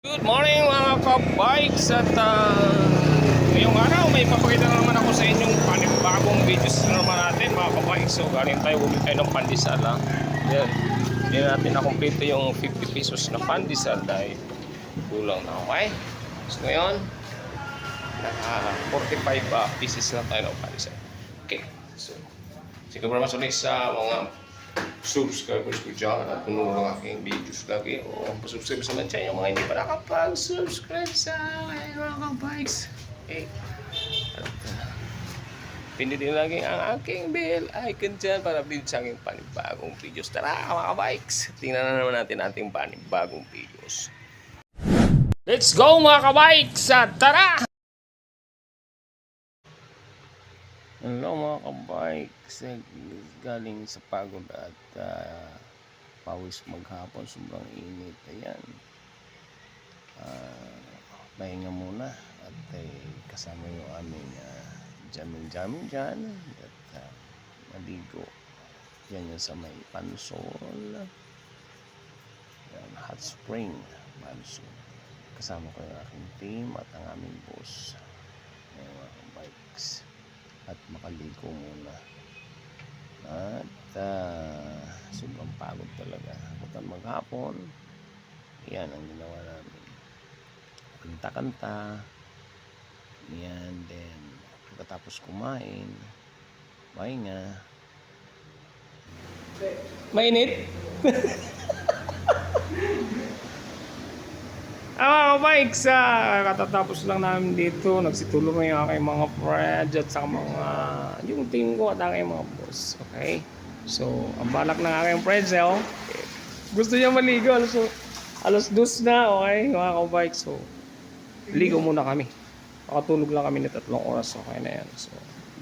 Good morning mga ka-bikes at ngayong araw may papakita na naman ako sa inyong panibagong videos na naman natin mga ka-bikes. So galing tayo, bumili tayo ng pandesal ha. Yan, hindi natin nakumpleto yung 50 pesos na pandesal dahil kulang na, okay? So ngayon naka 45 pieces lang tayo ng pandesal. Okay, so siguro mas ulit sa mga subscribers ko dyan at tunong ng aking videos lagi o pasubscribe sa mga yung mga hindi pa nakapag-subscribe sa mga bikes. Okay. At pindutin lagi ang aking bell icon dyan para update sa aking panibagong videos. Tara mga bikes, tingnan na naman natin ating panibagong videos. Let's go mga kabikes! Tara! Hello mga kabikes, galing sa pagod at pawis maghapon, sobrang init. Ayan, pahinga muna at kasama yung aming jamming dyan at maligo yan yung sa may Pansol. Yan, hot spring Pansol. Kasama ko yung aking team at ang aming boss. Ayan mga kabikes, at makaligo muna at sobrang pagod talaga bukan maghapon. Yan ang ginawa namin, kanta-kanta yan, then pagkatapos kumain pahinga. Mainit. Mga bikes, katatapos lang namin dito, nagsitulong na yung aking mga friends at sa mga yung team ko at aking mga boss. Okay, so ang balak ng aking friends gusto niya maligo, alas 2 na. Okay mga ka-bikes, so ligo muna kami, makatulog lang kami na 3 oras. Okay na yan, so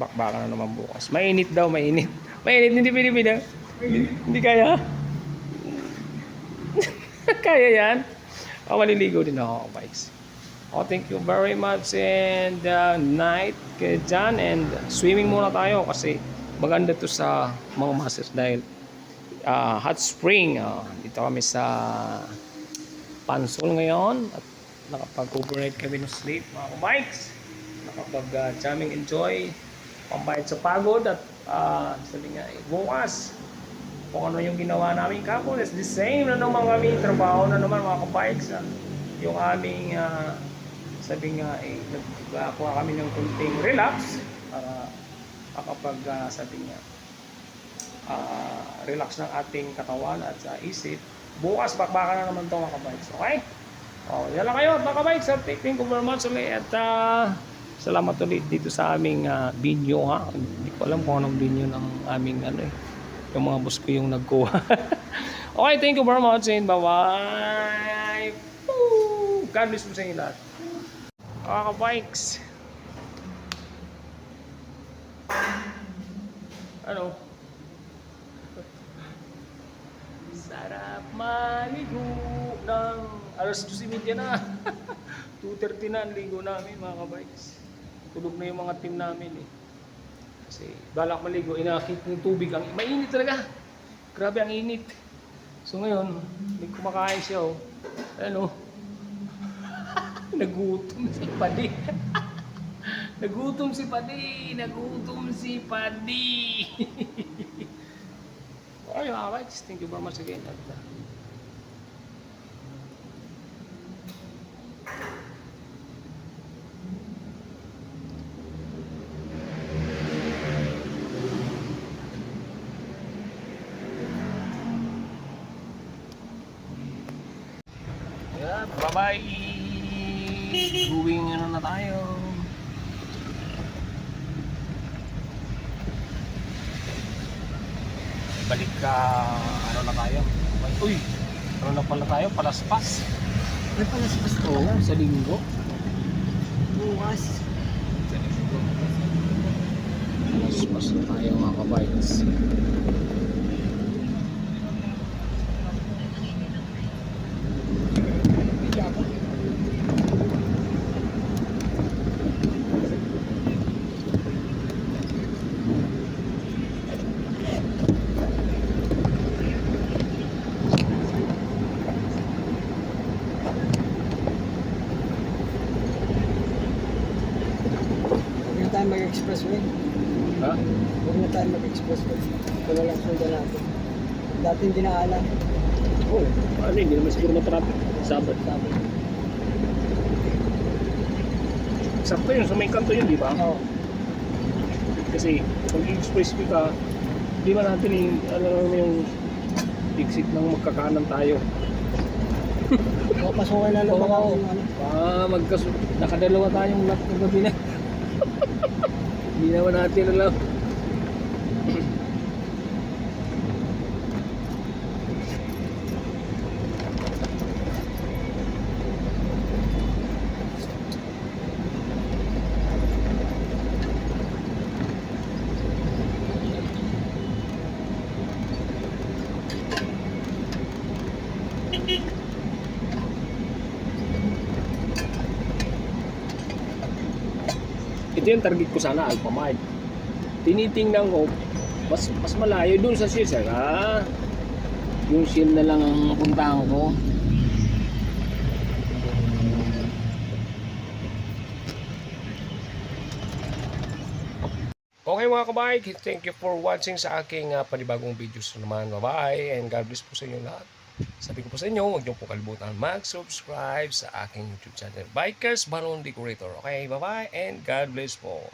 bakbakan na naman bukas. Mainit daw, mainit hindi pinipina, hindi kaya. Kaya yan. Maliligo din ako, bikes. Thank you very much and night kayo dyan, and swimming muna tayo kasi maganda to sa mga muscles dahil hot spring. Dito kami sa Pansol ngayon at nakapag-overnight kami ng sleep mga bikes, nakapag-jamming enjoy, pambayad sa pagod at sabi nga bukas kung ano yung ginawa namin kapon is the same na naman kami, trabaho na naman mga kabikes. Yung aming sabi nga nagkuha kami ng kunting relax para makapag sabi nga relax ng ating katawan at sa isip. Bukas bakbakan na naman to mga kabikes. Okay? Yan lang kayo mga kabikes, at thank you very much ulit at salamat ulit dito sa aming video ha. Hindi ko alam kung anong video ng aming yung mga boss ko yung nagkuha. Okay, thank you very much and bye-bye. God bless mo sa inyo lahat. Bikes. Ano? Sarap maligo ng alas 2:30 na. 2:30 na ang ligo namin mga kabikes. Tulog na yung mga team namin kasi balak maligo, inakit ng tubig, ang mainit talaga, grabe ang init. So ngayon may kumakain siya ano. Nagutom si Padi. Nagutom si Padi. Okay mga guys, thank you very much again. Bye-bye. Going na tayo. Balik ka, na tayo. Uy, na pala tayo, Palaspas. May palaspas to? Sa linggo. Bukas. Sa linggo. Palaspas na tayo mga kabikes. mag-expressway. Ha? Huwag na tayo mag-expressway. Ito na lang sundan natin. Dati hindi na alam. Oo. Ano, hindi naman siguro matraffic. Sabat. Sabi. Sakto yun, sa may kanto yun, di ba? Oo. Kasi kung i-expressway ka, di ba natin yung, ano naman yung exit ng magkakanan tayo. Pasukan na naman Oo. natin yung ano. Nakadalawa tayong lot ng gabi na. Hindi naman natin alam. Ito yung target ko sana, Alpha Mart. Tinitingnan ko, mas malayo dun sa Sears. Yung Shell na lang ang puntahan ko. Okay mga kabike, thank you for watching sa aking panibagong videos naman. Bye-bye and God bless po sa inyo lahat. Sabi ko po sa inyo, huwag niyo po kalimutan mag-subscribe sa aking YouTube channel, Bikers Balloon Decorator. Okay, bye-bye and God bless po.